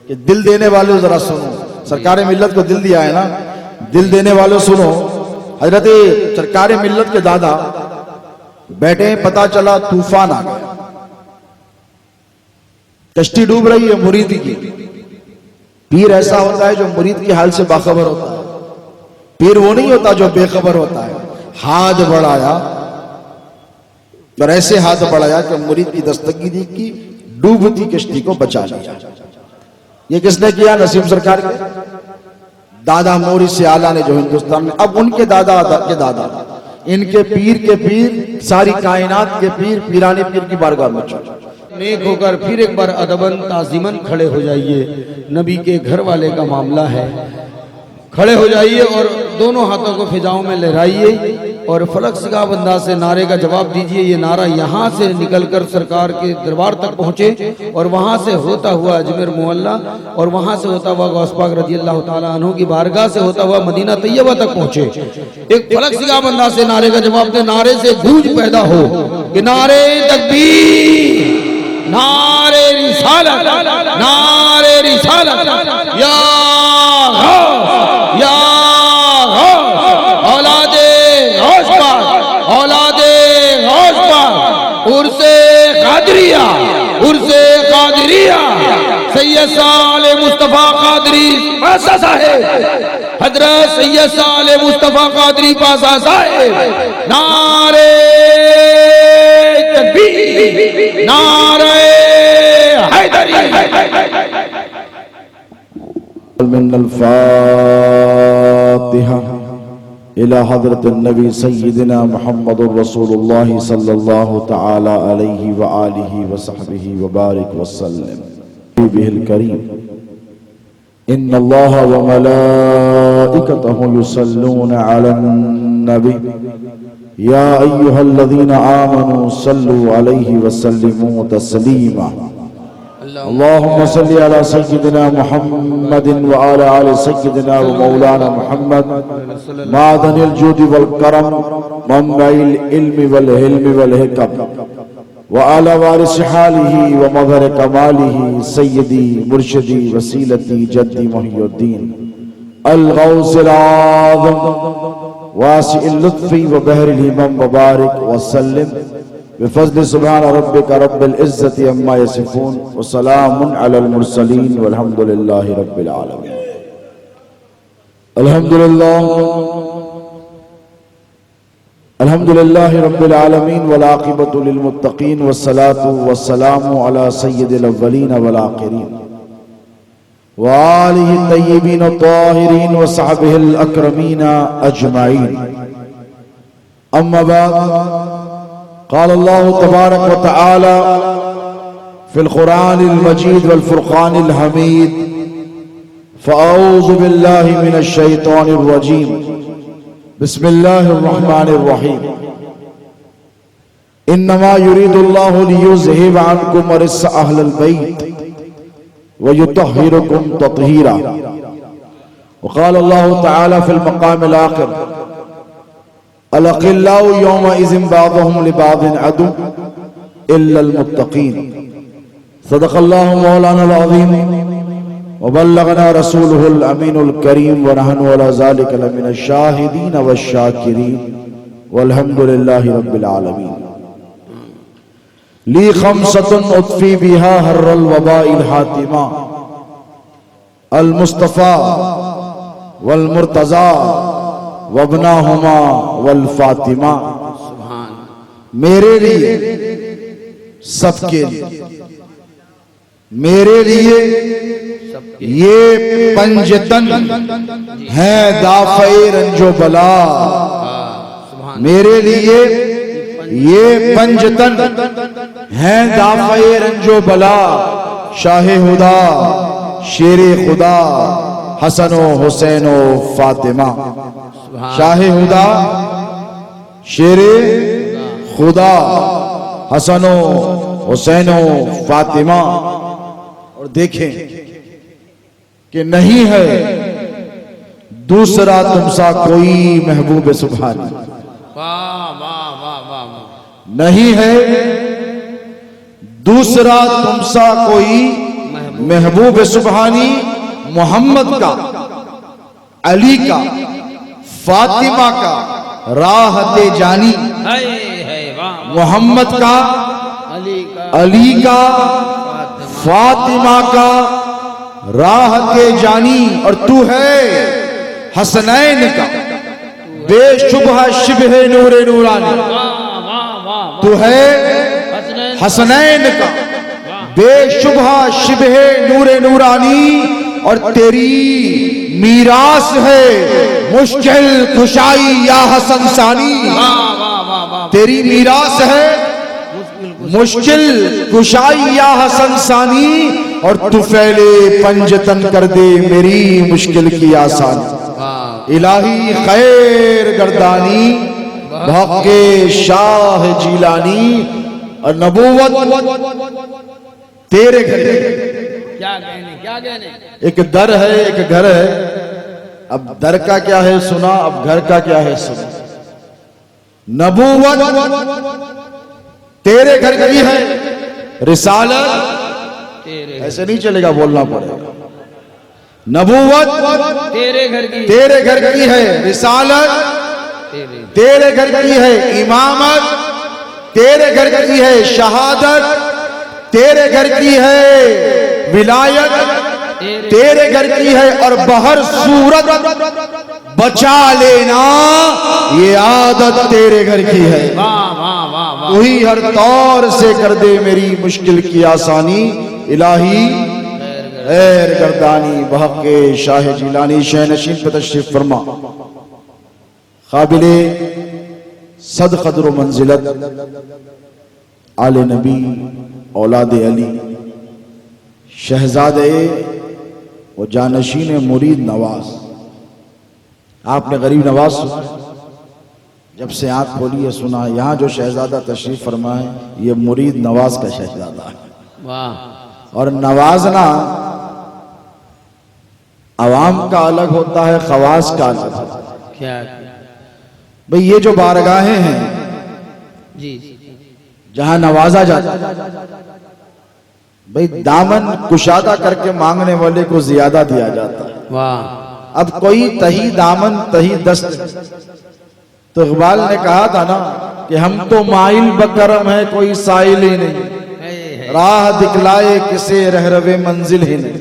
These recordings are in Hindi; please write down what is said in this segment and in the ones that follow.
कि दिल देने वाले जरा सुनो, सरकार मिल्लत को दिल दिया है ना, दिल देने वाले सुनो। हजरत सरकार मिल्लत के दादा बैठे, पता चला तूफान आ गया, कश्ती डूब रही है मुरीद की। पीर ऐसा होता है जो मुरीद की हाल से बाखबर होता है, पीर वो नहीं होता जो बेखबर होता है। हाथ बढ़ाया और ऐसे हाथ बढ़ाया कि मुरीद की दस्तगीरी की, डूबती कश्ती को बचा लिया। ये किसने किया? नसीम सरकार के दादा मोरी से आला ने, जो हिंदुस्तान में अब उनके दादा के दादा, इनके पीर के पीर, सारी कायनात के पीर, पीरानी पीर की बारगाह में चले। नेक होकर फिर एक बार अदबन ताजीमन खड़े हो जाइए। नबी के घर वाले का मामला है, खड़े हो जाइए और दोनों हाथों को फिजाओं में लहराइए और फलक सिगाब अंदाज से नारे का जवाब दीजिए। ये नारा यहाँ से निकलकर सरकार के दरबार तक पहुँचे और वहाँ से होता हुआ अजमेर मोहल्ला और वहाँ से होता हुआ गौस पाक रज़ी अल्लाह ताला अन्हु की बारगाह से होता हुआ मदीना तैयबा तक पहुँचे। एक फलक सिगाब अंदाज से नारे का जवाब दे, नारे से गूंज पैदा हो कि नारे तकबीर, नारे रिसालत, नारे रिसालत, या गौस, या गौस, औलादे गौस पाक, औलादे गौस पाक, उर्से कादरिया, उर्से कादरिया, सैयद साले मुस्तफा कादरी पासा साहेब, हजरत सैयद साले मुस्तफा कादरी पासा साहेब, नारे तकबीर, नारे हैदरी। मिनल फातिहा इला हज़रत नबी सय्यिदना मुहम्मदुर रसूलुल्लाह सल्लल्लाहु तआला अलैहि व आलिहि व सहबिहि व बारिक वसल्लम बिहिल करीम। इन्नल्लाह व मलाइकतहु युसल्लूना अलन नबी या अय्युहल्लज़ीना आमनू सल्लु अलैहि व सल्लिमू तस्लीमा। अल्लाहुम्मा सल्लि अला सय्यिदिना मुहम्मदिन व अला आलि सय्यिदिना व मौलाना मुहम्मद मादनिल जूदि वल करम मंबइल इल्मि वल हिल्मि वल हिकम व अला वारिस हालिही व मज़हर कमालिही सय्यदी मुर्शिदी वसीलती जद्दी मुहियुद्दीन अल गौसिल आज़म वासिइल लुत्फ़ी व बहरिल हिमम व बारिक व सल्लिम बिफज़्ल सुब्हान रब्बिका रब्बिल इज़्ज़ति अम्मा यसिफ़ून व सलामुन अलल मुरसलीन वल्हम्दुलिल्लाहि रब्बिल आलमीन। अल्हम्दुलिल्लाहि रब्बिल आलमीन वल आक़िबतु लिल मुत्तक़ीन वस्सलातु वस्सलामु अला सय्यिदिल अव्वलीन वल आख़िरीन व आलिहि तय्यिबीन ताहिरीन व सहबिहिल अकरमीन अजमईन। अम्मा बाद क़ाल अल्लाहु तबारक व तआला फ़िल क़ुरआनिल मजीद वल फ़ुरक़ानिल हमीद फ़अऊज़ु बिल्लाहि मिनश शैतानिर रजीम बिस्मिल्लाहिर रहमानिर रहीम। इन्नमा युरीदुल्लाहु लियुज़हिब अन्कुम रिज्स अहलिल बैत व युतह्हिरकुम तत्हीरा। व क़ाल अल्लाहु तआला फ़िल मक़ामिल आख़िर अल-अक़िल्लाउ यौमइज़िन बाज़ुहुम लिबाज़िन अदु इल्लल मुत्तक़ीन। सदक़ल्लाहु मौलाना अज़ीम व बल्लगना रसूलुहुल अमीनुल करीम व नहनु अला ज़ालिका लमिनश शाहिदीन वश्शाकिरीन वल्हम्दुलिल्लाहि रब्बिल आलमीन। ली खम्सतुन उत्फ़ी बिहा हर्रल वबाइल हातिमा अल मुस्तफ़ा वल मुर्तज़ा वबनाहुमा वल फातिमा। मेरे लिए, सबके लिए, मेरे लिए ये पंजतन है दाफ़े रंजो बला। मेरे लिए ये पंजतन है दाफ़े रंजो बला। शाहे हुदा, शेरे खुदा, हसनो हुसैनो फातिमा। शाहे हुदा, शेरे खुदा, हसनो हुसैनो फातिमा। और देखें कि नहीं है दूसरा तुमसा कोई महबूब सुभानी। नहीं है दूसरा तुमसा कोई महबूब सुबहानी मोहम्मद का, अली का, फातिमा का राहते जानी, मोहम्मद का, अली का, फातिमा का राहते जानी, और तू है हसनैन का बेशुबह शिबह नूरे नूरानी। तू है हसनैन का बेशुबह शिबह नूरे नूरानी, और तेरी मीरास है मुश्किल खुशाई या हसन सानी। तेरी मीरास है मुश्किल कुशाई या हसन सानी, और तू फैले पंजतन कर दे मेरी मुश्किल की आसानी। इलाही खैर गर्दानी भक्के शाह जीलानी, और नबूवत तेरे घर। क्या कहने एक दर है, एक घर है। अब दर का क्या है सुना, अब घर का क्या है सुना। नबूवत तेरे घर की है, रिसालत ऐसे नहीं चलेगा, बोलना पड़ेगा। नबूवत तेरे घर की है, रिसालत तेरे घर की है, इमामत तेरे घर की है, शहादत तेरे घर की है, विलायत तेरे घर की है, और बहर सूरत बचा लेना ये आदत तेरे घर की है। तू ही हर तौर से कर दे मेरी मुश्किल की आसानी। इलाही खैर गर्दानी बहके शाह जिलानी। शह नशीन पे तशरीफ फरमा। काबिले सद कदर मंजिलत आले नबी औलाद अली शहजादे और जानशीन मुरीद नवाज। आपने गरीब नवाज सुना, जब से आंख खोली है सुना। यहाँ जो शहजादा तशरीफ फरमा है ये मुरीद नवाज का शहजादा है। वाह। और नवाजना अवाम का अलग होता है, खवास का अलग होता है। क्या भाई ये जो बारगाहें हैं जी, जहां नवाजा जाता है, भाई दामन कुशादा करके मांगने वाले को ज्यादा दिया जाता है। वाह। अब कोई तही दामन तही दस्त। तो इकबाल ने कहा था ना कि हम तो माइल बकरम है कोई साइल ही नहीं, राह दिखलाए किसे रहरवे मंजिल ही नहीं।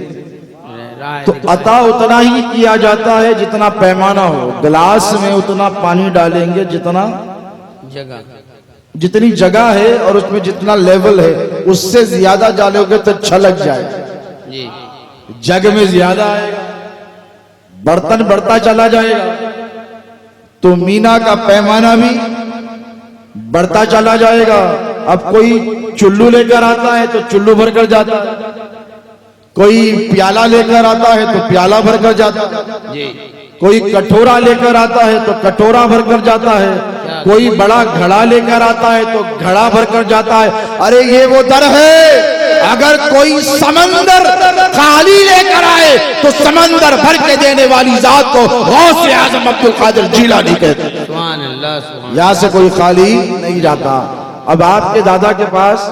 तो अता उतना ही किया जाता है जितना पैमाना हो। गिलास में उतना पानी डालेंगे जितना जितनी जगह है और उसमें जितना लेवल है, उससे ज्यादा डालोगे तो छलक जाएगा। जग में ज्यादा आएगा, बर्तन बढ़ता चला जाएगा, तो मीना का पैमाना भी बढ़ता चला जाएगा। अब कोई चुल्लू लेकर आता है तो चुल्लू भरकर जाता है, कोई प्याला लेकर आता है तो प्याला भरकर जाता है, कोई कटोरा लेकर आता है तो कटोरा भरकर जाता है, कोई बड़ा घड़ा लेकर आता है तो घड़ा भरकर जाता है। अरे ये वो दर है, अगर कोई समंदर खाली लेकर आए तो समंदर भर के देने वाली जात को गौसे आजम अब्दुल कादिर जीलानी कहते हैं। सुभान अल्लाह, सुभान अल्लाह। यहां से कोई खाली नहीं जाता। अब आपके दादा के पास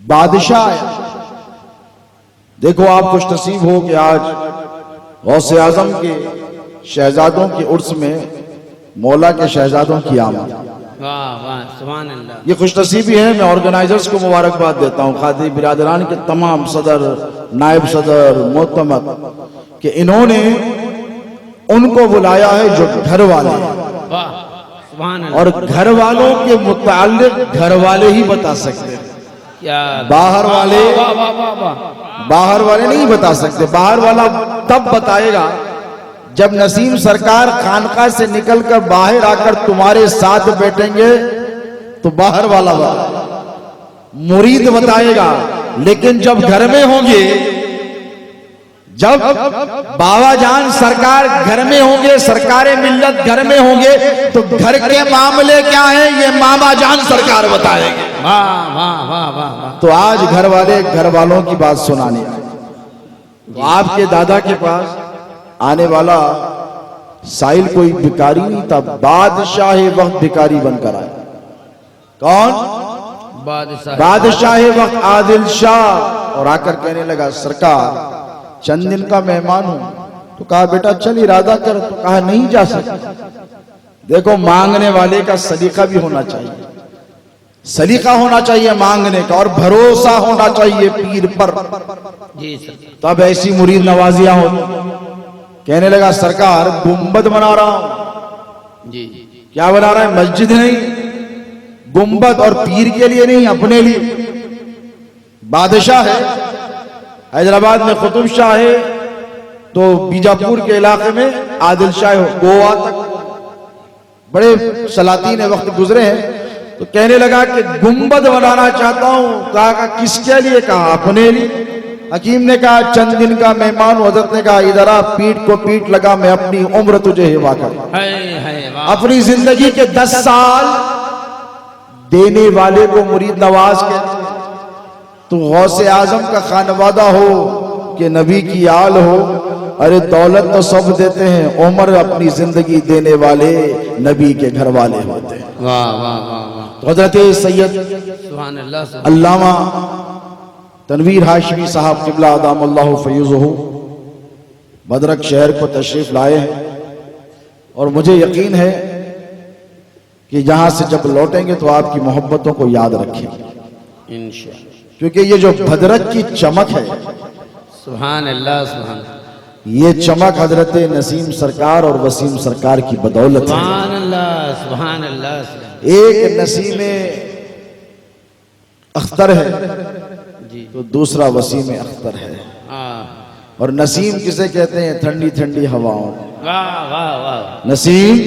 बादशाह आया। देखो आप खुश नसीब हो कि आज गौसे आजम के शहजादों के उर्स में मौला के शहजादों की आमद। वाह वाह, सुभान अल्लाह। ये खुश नसीबी है। मैं ऑर्गेनाइजर्स को मुबारकबाद देता हूँ, खादी बिरादरान के तमाम सदर, नायब सदर, मोहतमद, कि इन्होंने उनको बुलाया है जो घर वाले हैं। वाह, सुभान अल्लाह। और घर वालों के मुताल्लिक घर वाले ही बता सकते हैं, क्या बाहर वाले वाह वाह वाह वाह, बाहर वाले नहीं बता सकते। बाहर वाला तब बताएगा जब नसीम सरकार खानका से निकलकर बाहर आकर तुम्हारे साथ बैठेंगे तो बाहर वाला मुरीद बताएगा। लेकिन जब घर में होंगे, जब बाबा जान सरकार घर में होंगे, सरकारे मिल्लत घर में होंगे, तो घर के मामले क्या है ये मामा जान सरकार बताएंगे। वाह वाह वाह वाह। तो आज घर वाले घर वालों की बात सुनाने आए। तो आपके दादा के पास आने वाला साहिल कोई भिखारी नहीं था, बादशाह वक्त भिखारी बनकर आया। कौन? बादशाह बादशाह वक्त आदिल शाह और आकर कहने लगा सरकार चंद दिन का मेहमान हूं। तो कहा बेटा चल इरादा कर। तो कहा नहीं जा सकता। देखो मांगने वाले का सलीका भी होना चाहिए, सलीका होना चाहिए मांगने का, और भरोसा होना चाहिए पीर पर। जी सर। तब ऐसी मुरीद नवाजियां हो। कहने लगा सरकार गुंबद बना रहा हूं। जी। क्या बना रहा है? मस्जिद नहीं, गुंबद, और पीर के लिए नहीं, अपने लिए। बादशाह है, हैदराबाद में कुतुब शाह है, तो बीजापुर के इलाके में आदिल शाह हो, गोवा तक बड़े सलातीन वक्त गुजरे हैं। तो कहने लगा कि गुंबद बनाना चाहता हूं। कहा किसके लिए? कहा अपने लिए। हकीम ने कहा चंद दिन का मेहमान हूं। हजरत ने कहा इधर आ, पीठ को पीठ लगा, मैं अपनी उम्र तुझे हिबा कर। अपनी जिंदगी के 10 साल देने वाले को मुरीद नवाज कहते हैं। तो गौसे आजम का खानवादा हो कि नबी की आल हो, अरे दौलत तो सब देते हैं, उम्र अपनी जिंदगी देने वाले नबी के घर वाले होते हैं। वाह वाह वाह वाह। तो हजरत सैयद सुभान अल्लाह अल्लामा तनवीर हाशमी साहब क़िबला अदामल्लाहु फ़यज़ुहु बदरक शहर को तशरीफ लाए हैं, और मुझे यकीन है कि जहां से जब लौटेंगे तो आपकी मोहब्बतों को याद रखेंगे इंशाअल्लाह। क्योंकि ये जो भदरक की चमक है, सुभान अल्लाह सुभान, ये चमक हजरत नसीम सरकार और वसीम सरकार की बदौलत है। सुभान अल्लाह सुभान अल्लाह। एक नसीम अख्तर है जी, तो दूसरा वसीम अख्तर है। हाँ। और नसीम किसे कहते हैं? ठंडी ठंडी हवाओं। वाह वाह वाह। नसीम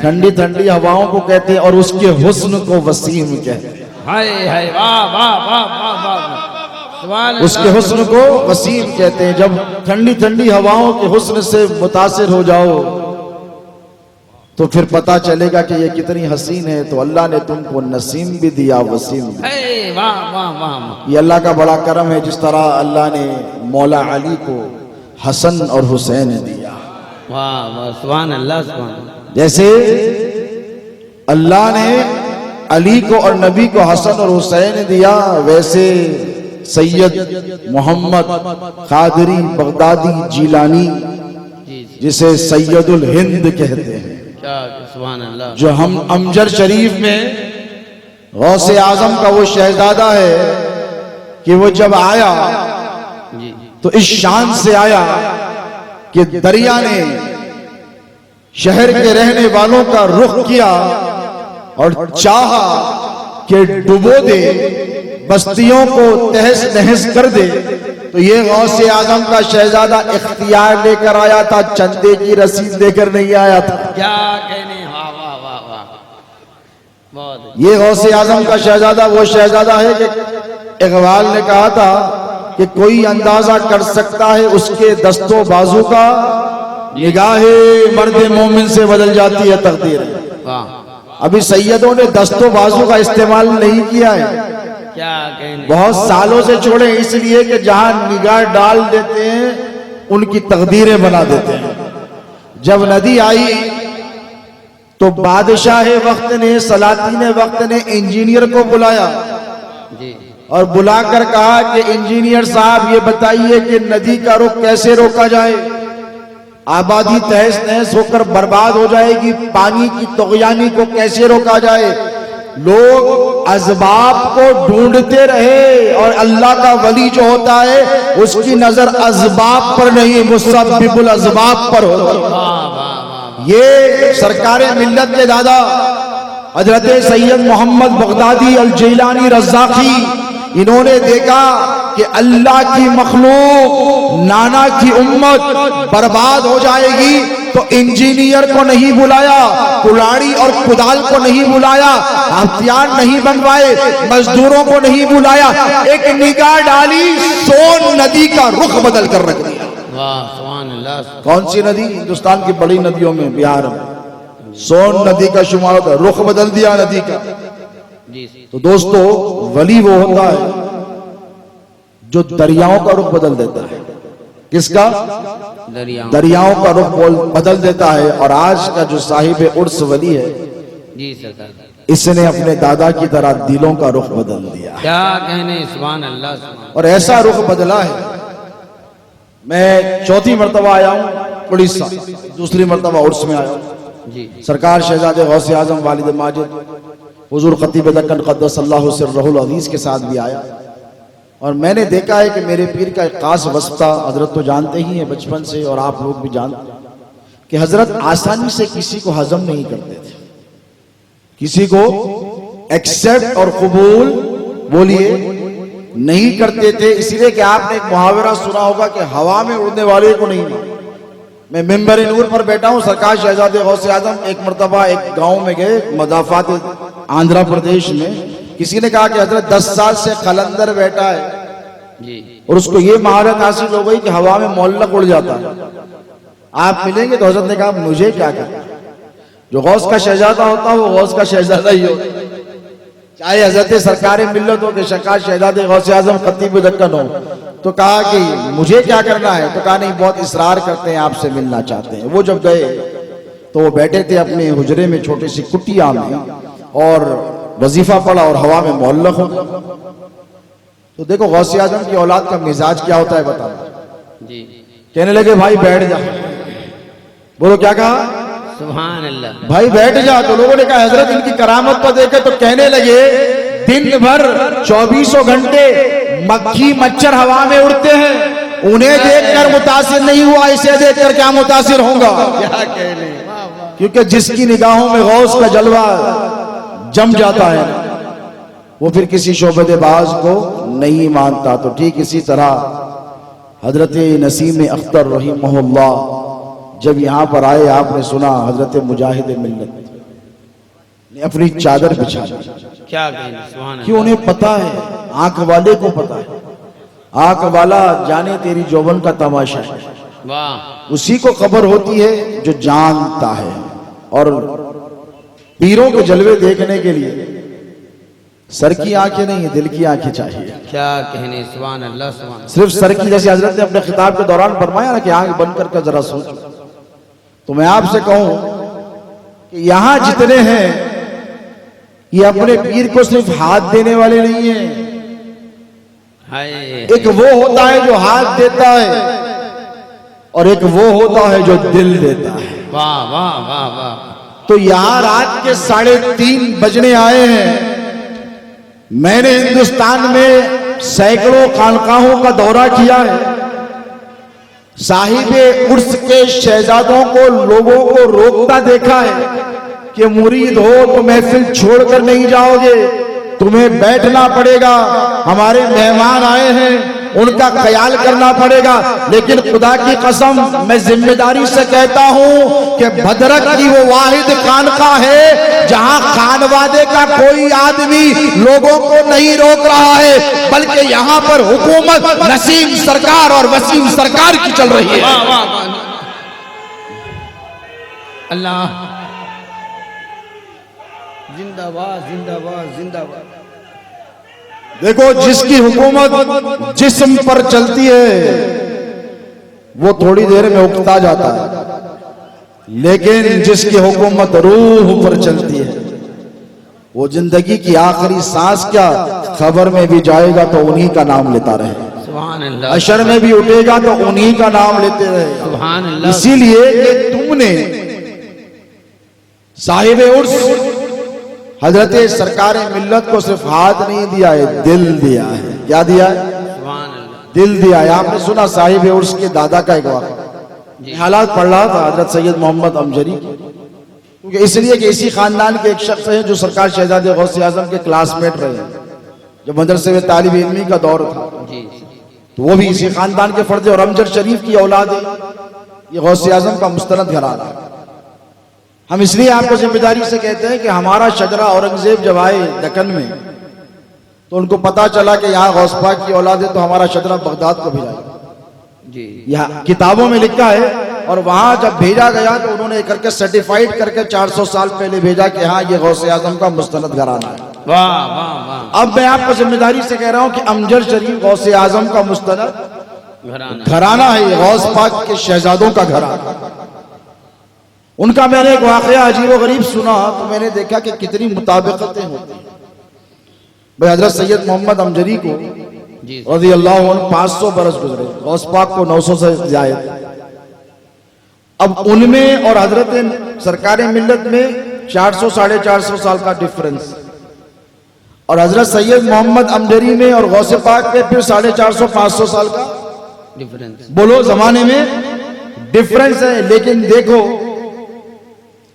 ठंडी ठंडी हवाओं को कहते हैं, और उसके हुस्न को वसीम कहते हैं। हाय हाय वाह वाह वाह वाह वाह। सुभान अल्लाह। उसके हुस्न को वसीम कहते हैं। जब ठंडी ठंडी हवाओं के हुस्न से मुतासिर हो जाओ तो फिर पता चलेगा कि ये कितनी हसीन है। तो अल्लाह ने तुमको नसीम भी दिया, वसीम भी। हाय वाह वाह वाह। ये अल्लाह का बड़ा करम है, जिस तरह अल्लाह ने मौला अली को हसन और हुसैन दिया। वाह वाह सुभान अल्लाह सुभान। जैसे अल्लाह ने अली को और नबी को हसन और हुसैन दिया, वैसे सैयद मोहम्मद कादरी बगदादी जीलानी, जिसे सैयदुल हिंद कहते हैं, क्या सुभान अल्लाह, जो हम अमजर शरीफ में गौसे आजम का वो शहजादा है कि वो जब आया जी तो इस शान से आया कि दरिया ने शहर के रहने वालों का रुख किया और चाहा कि डुबो दे, बस्तियों को तहस नहस कर दे। तो ये गौसे आजम का शहजादा इख्तियार लेकर आया था, चंदे की रसीद लेकर नहीं आया था। क्या कहने, वाह वाह वाह वाह, बहुत। ये गौसे आजम का शहजादा वो शहजादा है कि इकबाल ने कहा था कि कोई अंदाजा कर सकता है उसके दस्तों बाजू का, निगाहे मर्द मोमिन से बदल जाती है तकदीर। वाह। अभी सैयदों ने दस्तों बाजू का इस्तेमाल नहीं किया है, क्या कहने, बहुत सालों से छोड़े, इसलिए कि जहां निगाह डाल देते हैं उनकी तकदीरें बना देते हैं। जब नदी आई तो बादशाह वक्त ने, सलातीन वक्त ने इंजीनियर को बुलाया जी और बुलाकर कहा कि इंजीनियर साहब ये बताइए कि नदी का रुख कैसे रोका जाए, आबादी तहस नहस होकर बर्बाद हो जाएगी, पानी की तुग़यानी को कैसे रोका जाए। लोग अज़बाब को ढूंढते रहे और अल्लाह का वली जो होता है उसकी नजर अज़बाब पर नहीं, मुसब्बिबुल अज़बाब पर होता है। ये सरकारे मिल्लत के दादा हजरत सैयद मोहम्मद बगदादी अल जैलानी रज़्ज़ाक़ी, इन्होंने देखा कि अल्लाह की मखलूक, नाना की उम्मत बर्बाद हो जाएगी, तो इंजीनियर को नहीं बुलाया, कुल्हाड़ी और कुदाल को नहीं बुलाया, हथियार नहीं बनवाए, मजदूरों को नहीं बुलाया, एक निगाह डाली, सोन नदी का रुख बदल कर रख दिया। वाह सुभान अल्लाह। कौन सी नदी? हिंदुस्तान की बड़ी नदियों में बिहार में सोन नदी का शुमार होता है, रुख बदल दिया नदी का। जी तो दोस्तों, वली वो होता है जो दरियाओं का रुख बदल देता है। किसका? दरिया, दरियाओं का रुख बदल देता है। और आज का जो साहिब उर्स वली है, जी सरकार, इसने अपने दादा की तरह दिलों का रुख बदल दिया। क्या कहने, सुभान अल्लाह, सुभान। और ऐसा रुख बदला है। मैं चौथी मरतबा आया हूँ उड़ीसा, दूसरी मरतबा उर्स में आया हूँ। जी, सरकार शहजादे गौसे आजम वालिद माजिद हुजूर खतीब दक्कन क़द्दसल्लाहु सिर्रहुल अज़ीज़ के साथ भी आया। और मैंने देखा है कि मेरे पीर का एक खास वस्ता हजरत तो जानते ही हैं बचपन से, और आप लोग भी जानते हैं कि हजरत आसानी से किसी को हजम नहीं करते थे, किसी को एक्सेप्ट और कबूल बोलिए नहीं करते थे। इसलिए कि आपने एक मुहावरा सुना होगा कि हवा में उड़ने वाले को नहीं मानो। मैं मिंबर नूर पर बैठा हूँ, सरकार शहजादे गौसे आजम एक मरतबा एक गांव में गए, मदाफात आंध्र प्रदेश में। किसी ने कहा कि हजरत 10 साल से कलंदर बैठा है जी, और उसको ये महारत हासिल हो गई कि हवा में मोहल्लक उड़ जाता है। आप मिलेंगे तो हजरत ने कहा मुझे क्या करना, जो गौस का शहजादा होता है वो गौस का शहजादा ही होता है, चाहे हजरत सरकार मिल्लत हो कि सरकार शहजादे गौसे आजम खतीब दक्कन हो। तो कहा कि मुझे क्या करना है, तो कहा नहीं, बहुत इसरार करते हैं, आपसे मिलना चाहते हैं। वो जब गए तो वो बैठे थे अपने हुजरे में छोटी सी कुटिया में, और वजीफा पड़ा और हवा में मोहल्लक हो। तो देखो गौसे आजम की औलाद का मिजाज क्या होता है बताओ जी। कहने लगे भाई बैठ जा। बोलो क्या कहा, सुभान अल्लाह, भाई बैठ जा। तो लोगों ने कहा हजरत इनकी करामत को देखे। तो कहने लगे दिन भर 24 घंटे मक्खी मच्छर हवा में उड़ते हैं, उन्हें देखकर मुतासिर नहीं हुआ, इसे देखकर क्या मुतासिर होगा। क्या कहने, क्योंकि जिसकी निगाहों में गौस का जलवा जम जाता है वो फिर किसी शोबतेबाज को नहीं मानता। तो ठीक इसी तरह हजरत नसीम अख्तर रहीमहुल्लाह जब यहाँ पर आए, आपने सुना हजरत मुजाहिद मिल्लत ने अपनी चादर बिछा दी। क्या कहने, सुभान अल्लाह, क्यों, उन्हें पता है, आंख वाले को पता है, आंख वाला जाने तेरी जौबन का तमाशा है, वाह, उसी को खबर होती है जो जानता है। और पीरों के जलवे देखने के लिए सर की आंखें नहीं, दिल की आंखें चाहिए। क्या कहने, सुभान अल्लाह, सुभान। सिर्फ सर की, जैसे हजरत ने अपने खिताब के दौरान फरमाया ना कि आंख बंद करके जरा सोचो। तो मैं आपसे कहूं कि यहां जितने हैं ये अपने पीर को सिर्फ हाथ देने वाले नहीं हैं। एक वो होता है जो हाथ देता है, और एक वो होता है जो दिल देता है। वाह वाह वाह वाह। तो यहां रात के 3:30 बजने आए हैं। मैंने हिंदुस्तान में सैकड़ों खानकाहों का दौरा किया है। साहिबे उर्स के शहजादों को लोगों को रोकता देखा है कि मुरीद हो तो महफिल छोड़कर नहीं जाओगे, तुम्हें बैठना पड़ेगा, हमारे मेहमान आए हैं उनका ख्याल करना पड़ेगा। लेकिन खुदा की कसम मैं जिम्मेदारी से कहता हूं कि भद्रक की वो वाहिद खानका है जहां खानवादे का कोई आदमी लोगों को नहीं रोक रहा है, बल्कि यहां पर हुकूमत नसीम सरकार और वसीम सरकार की चल रही है। अल्लाह जिंदाबाद जिंदाबाद जिंदाबाद। देखो जिसकी हुकूमत जिस्म पर चलती है वो थोड़ी देर में उकता जाता है, लेकिन जिसकी हुकूमत रूह पर चलती है वो जिंदगी की आखिरी सांस क्या खबर में भी जाएगा तो उन्हीं का नाम लेता रहे, सुभान अल्लाह, अशर में भी उठेगा तो उन्हीं का नाम लेते रहे। सुभान अल्लाह। इसीलिए कि तुमने साहिबे उर्स हजरत सरकार मिल्लत को सिर्फ हाथ नहीं दिया है, दिल दिया है। क्या दिया है? सुभान अल्लाह, दिल दिया है। आपने सुना साहिब उर्स के दादा का एक वाक़या, हालात पढ़ रहा था हजरत सैयद मोहम्मद अमजरी, क्योंकि इसलिए कि इसी खानदान के एक शख्स हैं जो सरकार शहजादे गौसे आजम के क्लासमेट रहे, जब मदरसे में तालिब इल्मी का दौर था तो वो भी इसी खानदान के फर्ज और अमजद शरीफ की औलाद है। ये गौसे आजम का मुस्तनद घराना है। हम इसलिए आपको जिम्मेदारी से कहते हैं कि हमारा शजरा औरंगजेब जब आए दक्कन में तो उनको पता चला कि यहाँ गौस पाक की औलाद है, तो हमारा शजरा बगदाद को भेजा जी, यहाँ किताबों में लिखा है। और वहां जब भेजा गया तो उन्होंने करके सर्टिफाइड करके 400 साल पहले भेजा कि हाँ ये गौसे आजम का मुस्तनद घराना है। वाह वाह वाह। अब मैं आपको जिम्मेदारी से कह रहा हूँ कि अमजद शरीफ गौसे आजम का मुस्तनद घराना है, गौस पाक के शहजादों का घराना। उनका मैंने एक वाकया अजीब गरीब सुना तो मैंने देखा कि कितनी मुताबिकतें होती हैं। भाई हजरत सैयद मोहम्मद अमजरी को रज़ी अल्लाह अन्हु 500 बरस गुजरे, गौस पाक को 900 से ज्यादा। अब उनमें और हजरत सरकार मिल्लत में 400 साढ़े 400 साल का डिफरेंस, और हजरत सैयद मोहम्मद अमजरी में और गौस पाक में फिर 450 500 साल का डिफरेंस। बोलो जमाने में डिफरेंस है, लेकिन देखो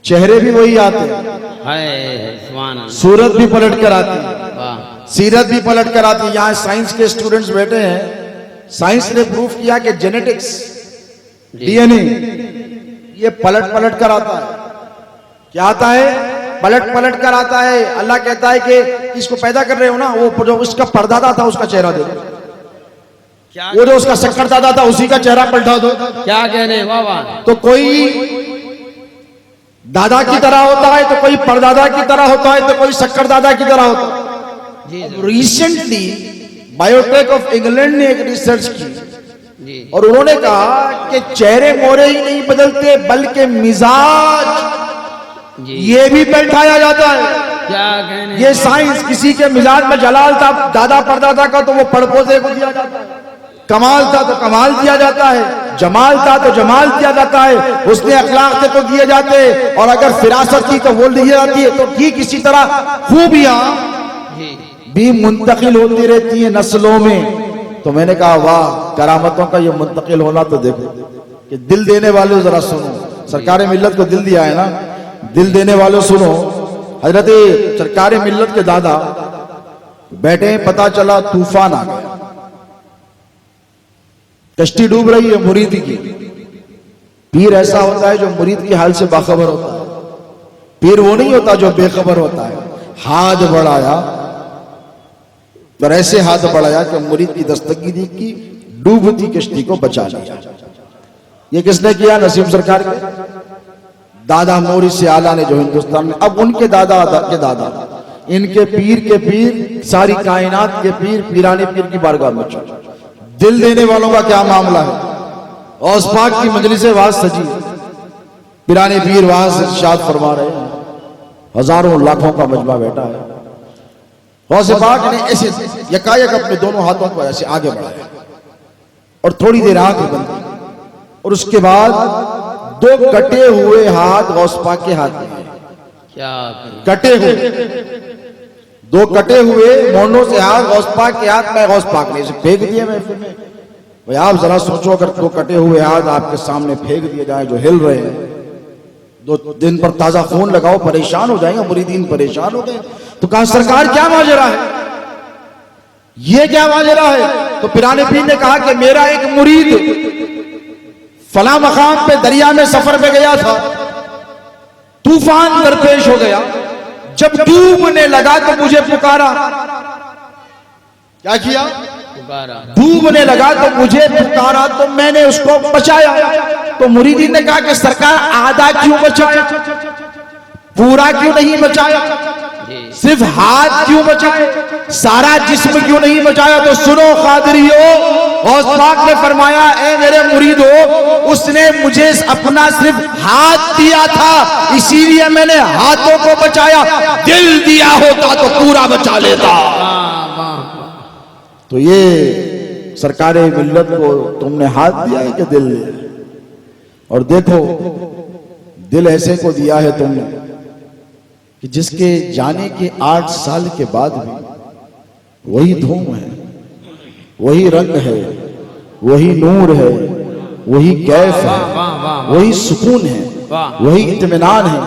चेहरे भी वही आते हैं, सूरत भी पलट कर आती है, सीरत भी पलट कर आती है। यहाँ साइंस के स्टूडेंट्स बैठे हैं, साइंस ने प्रूफ किया कि जेनेटिक्स डीएनए ये पलट पलट कर आता है। क्या आता है? पलट पलट कर आता है। अल्लाह कहता है कि इसको पैदा कर रहे हो ना, वो जो उसका परदादा था उसका चेहरा दे दो, वो जो उसका शक्कर दादा था उसी का चेहरा पलटा दो। क्या कह रहे हैं? वाह वाह। तो कोई दादा की तरह होता है, तो कोई परदादा की तरह होता है, तो कोई शक्कर दादा की तरह होता है। रिसेंटली बायोटेक ऑफ इंग्लैंड ने एक रिसर्च की और उन्होंने कहा कि चेहरे मोहरे ही नहीं बदलते बल्कि मिजाज ये भी बैठाया जाता है। क्या कहने? ये साइंस, किसी के मिजाज में जलाल था दादा परदादा का तो वो पड़पोते को दिया जाता है, कमाल था तो कमाल दिया जाता है, जमाल था तो जमाल दिया जाता है, उसने अखलाक थे तो दिए जाते हैं, और अगर फिरासत थी तो वो दी जाती है। तो ठीक इसी तरह खूबियां भी मुंतकिल होती रहती है नस्लों में। तो मैंने कहा वाह, करामतों का ये मुंतकिल होना तो देखो कि दिल देने वाले जरा सुनो, सरकार मिल्लत को दिल दिया है ना, दिल देने वालों सुनो। हजरत सरकार मिल्लत के दादा बैठे, पता चला तूफान आ गया, कश्ती डूब रही है मुरीद की। पीर ऐसा होता है जो मुरीद की हाल से बाखबर होता है, पीर वो नहीं होता जो बेखबर होता है। हाथ बढ़ाया और ऐसे हाथ बढ़ाया कि मुरीद की दस्तगीरी की, डूबती कश्ती को बचा लिया। ये किसने किया? नसीम सरकार के दादा मोरी से आला ने, जो हिंदुस्तान में। अब उनके दादा के दादा, इनके पीर के पीर, सारी कायनात के पीर, पीराने पीर की बारगाह में चले। दिल देने वालों का क्या मामला है? गौस पाक की मजलिस वाज सजी, पीराने पीर वाज इरशाद फरमा रहे हैं, हजारों लाखों का मजमा बैठा है। गौस पाक ने ऐसे यकायक अपने दोनों हाथों को ऐसे आगे बढ़ाया और थोड़ी देर आंख बंद की, और उसके बाद दो कटे हुए हाथ गौस पाक के हाथ में। क्या कटे हुए, दो कटे हुए मोंडों से हाथ गौस पाक के हाथ में, गौस पाक ने इसे फेंक दिए महफिल में। भाई आप जरा सोचो, अगर दो कटे हुए हाथ आपके सामने फेंक दिए जाए जो हिल रहे हैं, 2 दिन पर ताजा खून लगाओ, परेशान हो जाएंगे, मुरीदीन परेशान हो गए। तो कहा सरकार क्या माजरा है, ये क्या माजरा है? तो पिराने पीर ने कहा कि मेरा एक मुरीद फला मकाम पे दरिया में सफर पे गया था, तूफान दरपेश हो गया, जब डूबने लगा तो मुझे पुकारा। क्या किया? पुकारा। डूबने लगा तो मुझे पुकारा, तो मैंने उसको बचाया। तो मुरीदी ने कहा कि सरकार आधा क्यों बचाया, पूरा क्यों नहीं बचाया, सिर्फ हाथ क्यों बचाए, सारा जिस्म क्यों नहीं बचाया? तो सुनो कादरियो, गौस पाक ने फरमाया, ए मेरे मुरीदो, उसने मुझे अपना सिर्फ हाथ दिया था, इसीलिए मैंने हाथों को बचाया। दिल दिया होता तो पूरा बचा लेता। तो ये सरकारे मिल्लत को तुमने हाथ दिया है कि दिल दिया? और देखो दिल ऐसे को दिया है तुमने कि जिसके जाने के 8 साल के बाद भी वही धूम है, वही रंग है, वही नूर है, वही कैफ है, वही सुकून है, वही इत्मीनान है,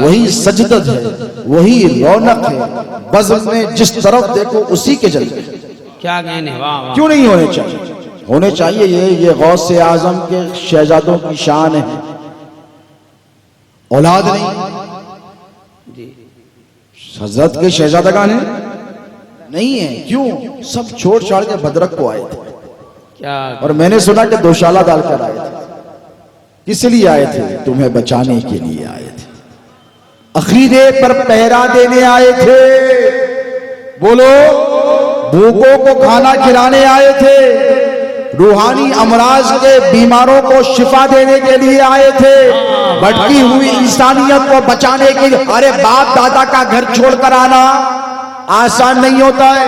वही सजदत है, वही रौनक है। बज़्म में जिस तरफ देखो उसी के जलवे। क्या कहने? वाह। क्यों नहीं होने चाहिए? होने चाहिए। ये गौस से आजम के शहजादों की शान है। औलाद नहीं, हजरत के शहजादगान है नहीं है। क्यों? सब छोड़ छाड़ के भद्रक को आए थे। क्या? और मैंने सुना कि दोशाला डालकर आए थे। किस लिए आए थे? तुम्हें बचाने के लिए आए थे, अकीदे पर पहरा देने आए थे। बोलो, भूखों को खाना खिलाने आए थे, रूहानी अमराज के बीमारों को शिफा देने के लिए आए थे। भटकी हुई इंसानियत को बचाने के लिए। अरे बाप दादा का घर छोड़कर आना आसान नहीं होता है,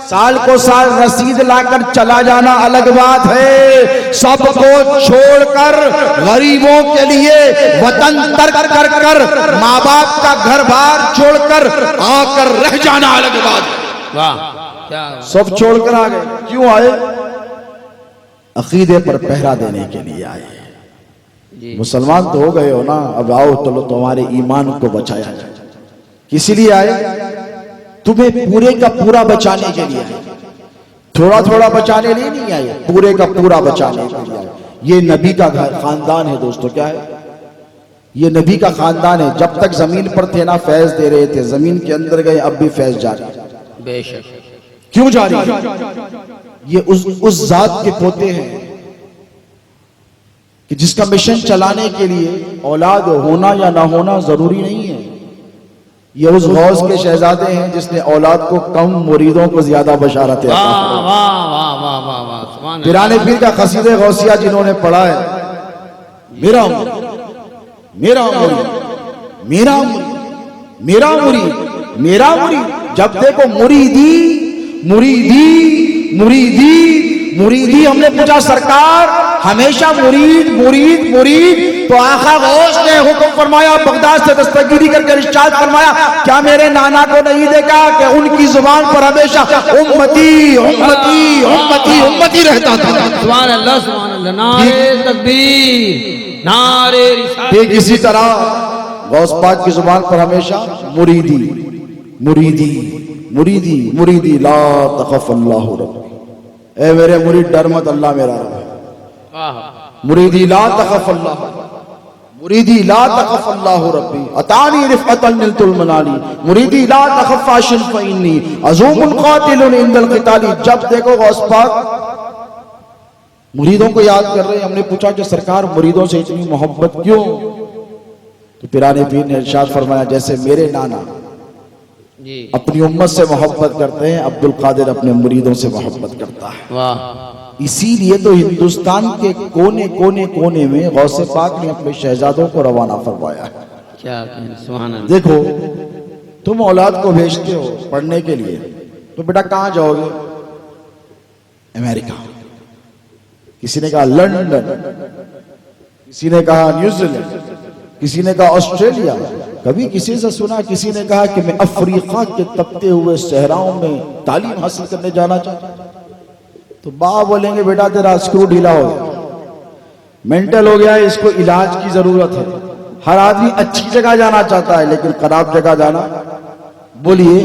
साल को साल रसीद लाकर चला जाना अलग बात है। सबको छोड़कर गरीबों के लिए वतन तर्क कर कर माँ बाप का घर बार छोड़कर आकर रह जाना अलग बात है। वाह क्या सब छोड़कर आ गए, क्यों आए? अकीदे पर पहरा देने के लिए आए। जी। मुसलमान तो हो गए हो ना, अब आओ चलो तुम्हारे ईमान को बचाया जाए। किस लिए आए? तुम्हें पूरे का पूरा बचाने के लिए आए, थोड़ा थोड़ा बचाने लिए नहीं आए, पूरे का पूरा बचाने के लिए आए। ये नबी का खानदान है दोस्तों। क्या है? ये नबी का खानदान है। जब तक जमीन पर थे ना फैज दे रहे थे, जमीन के अंदर गए अब भी फैज जारी है। बेशक। क्यों जारी है? ये उस जात के पोते हैं कि जिसका मिशन चलाने के लिए औलाद होना या ना होना जरूरी नहीं है। ये उस गौस के शहजादे हैं जिसने औलाद को कम, मुरीदों को ज्यादा बशारत है। पिराने पीर का कसीदे गौसिया जिन्होंने पढ़ा है, मेरा मेरा मेरा मेरा मुरीद मेरा मुरीद, जब देखो मुरीदी मुरीदी मुरीदी मुरीदी। हमने पूछा सरकार हमेशा मुरीद मुरीद मुरीद, तो आका गौस ने हुक्म फरमाया, बगदाद से दस्तगीरी करके इरशाद फरमाया, क्या मेरे नाना को नहीं देखा कि उनकी जुबान पर हमेशा उम्मती उम्मती उम्मती उम्मती रहता था। सुभान अल्लाह सुभान अल्लाह, नारे तकबीर नारे रिसालत। ठीक इसी तरह गौस पाक की जुबान पर हमेशा मुरीदी मुरीदी मुरीदी मुरीदी, ला तखफ अल्लाह रब्बी, ए मेरे मुरीद डर मत, अल्लाह मेरा रब है। मुरीदी ला तखफ अल्लाह, मुरीदी ला तखफ अल्लाह रब्बी, अतानी रिफ़अतन निलतुल मनाली, मुरीदी ला तखफ आशिन फ़इन्नी अज़ूमुन क़ातिलुन इंदल क़िताली। जब देखो गौस पाक मुरीदों को याद कर रहे हैं। हमने पूछा कि सरकार मुरीदों से इतनी मोहब्बत क्यों? तो पिराने पीर ने इरशाद फरमाया, जैसे मेरे नाना अपनी उम्मत से मोहब्बत करते हैं, अब्दुल कादिर अपने मुरीदों से मोहब्बत करता है। वाह। इसीलिए तो हिंदुस्तान के कोने कोने कोने में गौसे पाक ने अपने शहजादों को रवाना फरमाया है। क्या सुभान अल्लाह। देखो तुम औलाद को भेजते हो पढ़ने के लिए, तो बेटा कहाँ जाओगे? अमेरिका, किसी ने कहा लंदन, किसी ने कहा न्यूजीलैंड, किसी ने कहा ऑस्ट्रेलिया। कभी किसी से सुना किसी ने कहा कि मैं अफ्रीका के तपते हुए सहराओं में तालीम हासिल करने जाना चाहता? तो बाप बोलेंगे बेटा तेरा स्क्रू ढीला हो गया, मेंटल हो गया है, इसको इलाज की जरूरत है। हर आदमी अच्छी जगह जाना चाहता है लेकिन खराब जगह जाना बोलिए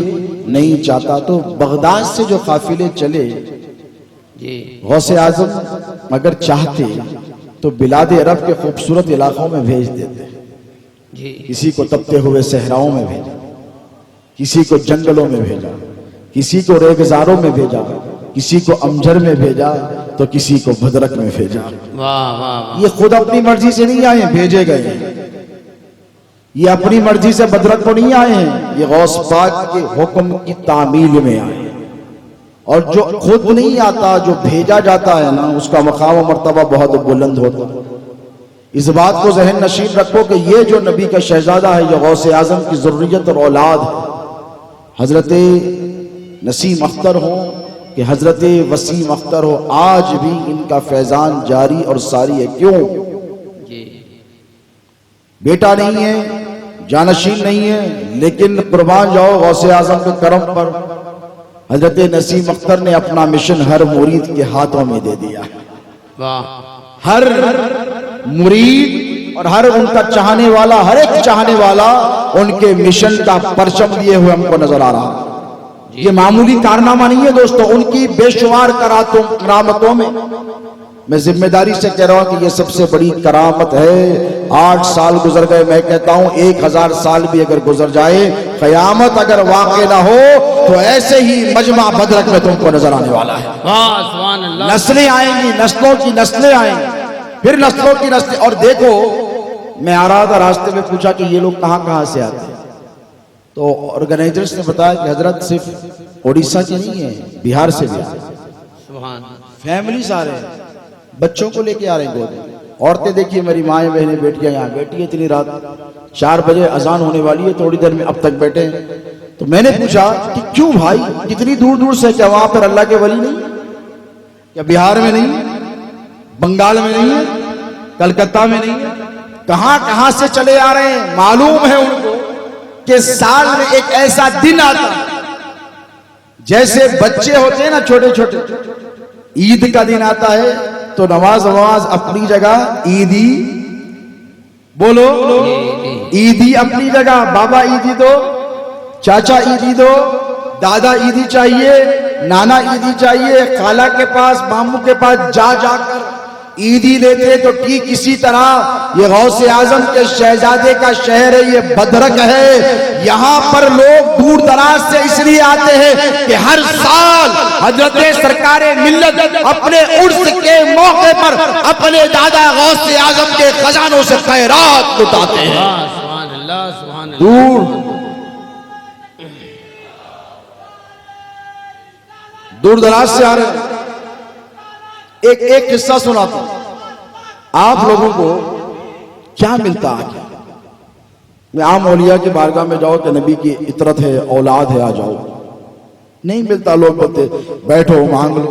नहीं चाहता। तो बगदाद से जो काफिले चले, गौसे आजम अगर चाहते तो बिलादे अरब के खूबसूरत इलाकों में भेज देते। किसी को तपते हुए सहराओं में भेजा, किसी को जंगलों में भेजा, किसी को रेगिजारों में भेजा, किसी को अमजर में भेजा, तो किसी को भद्रक में भेजा। वाह वाह। ये खुद अपनी मर्जी से नहीं आए, भेजे गए हैं। ये अपनी मर्जी से भद्रक को नहीं आए हैं, ये गौस पाक के हुक्म की तामील में आए। और जो खुद नहीं आता, जो भेजा जाता है ना, उसका मकाम और मर्तबा बहुत बुलंद होता है। इस बात को जहन नशीन रखो कि ये जो नबी का शहजादा है, ये गौसे आजम की ज़ुर्रियत और औलाद है। हजरत नसीम अख्तर हो कि हजरत वसीम अख्तर हो, आज भी इनका फैजान जारी और सारी है। क्यों? बेटा नहीं है, जानशीन नहीं है, लेकिन कुर्बान जाओ गौसे आजम के करम पर हजरत नसीम अख्तर ने अपना मिशन हर मुरीद के हाथों में दे दिया। हर मुरीद और हर उनका चाहने वाला, हर एक चाहने वाला उनके मिशन का परचम लिए हुए हमको नजर आ रहा। ये मामूली कारनामा नहीं है दोस्तों, उनकी बेशुमार करामतों में मैं जिम्मेदारी से कह रहा हूं कि ये सबसे बड़ी करामत है। 8 साल गुजर गए, मैं कहता हूं 1000 साल भी अगर गुजर जाए, कयामत अगर वाक़ई ना हो तो ऐसे ही मजमा बदरक में तुमको नजर आने वाला है। नस्लें आएंगी, नस्लों की नस्लें आएंगी, फिर नस्लों की नस्लें। और देखो मैं आ रहा था, रास्ते में पूछा कि ये लोग कहाँ से आते हैं, तो ऑर्गेनाइजर्स ने बताया कि हजरत सिर्फ उड़ीसा की नहीं है, बिहार से भी आते, फैमिली आ रहे हैं, बच्चों को लेके आ रहे हैं गोद, औरतें देखिए, मेरी माएँ बहनें बेटियां यहाँ बैठी है इतनी रात, 4 बजे अजान होने वाली है, थोड़ी देर में अब तक बैठे हैं। तो मैंने पूछा कि क्यों भाई, कितनी दूर दूर से, क्या वहां पर अल्लाह के वली नहीं, क्या बिहार में नहीं, बंगाल में नहीं है, कलकत्ता में नहीं है, कहां कहां से चले आ रहे हैं। मालूम है उनको कि साल में एक ऐसा दिन आता, जैसे बच्चे होते हैं ना छोटे छोटे, ईद का दिन आता है तो नमाज नमाज अपनी जगह, ईदी बोलो, ईदी अपनी जगह, बाबा ईदी दो, चाचा ईदी दो, दादा ईदी चाहिए, नाना ईदी चाहिए, खाला के पास मामू के पास जा जाकर ईदी लेते। तो ठीक इसी तरह ये गौसे आजम के शहजादे का शहर है, ये बदरक है। यहाँ पर लोग दूर दराज से इसलिए आते हैं कि हर साल हजरत सरकारे मिल्लत अपने उर्स के मौके पर अपने दादा गौसे आजम के खजानों से खैरात लुटाते हैं। दूर दराज से आ रहे हैं। एक किस्सा सुनाता हूं, आप लोगों को क्या मिलता है। मैं आम औलिया की बारगाह में जाओ तो नबी की इतरत है, औलाद है, आ जाओ, नहीं मिलता। लोग बोलते बैठो मांग लो,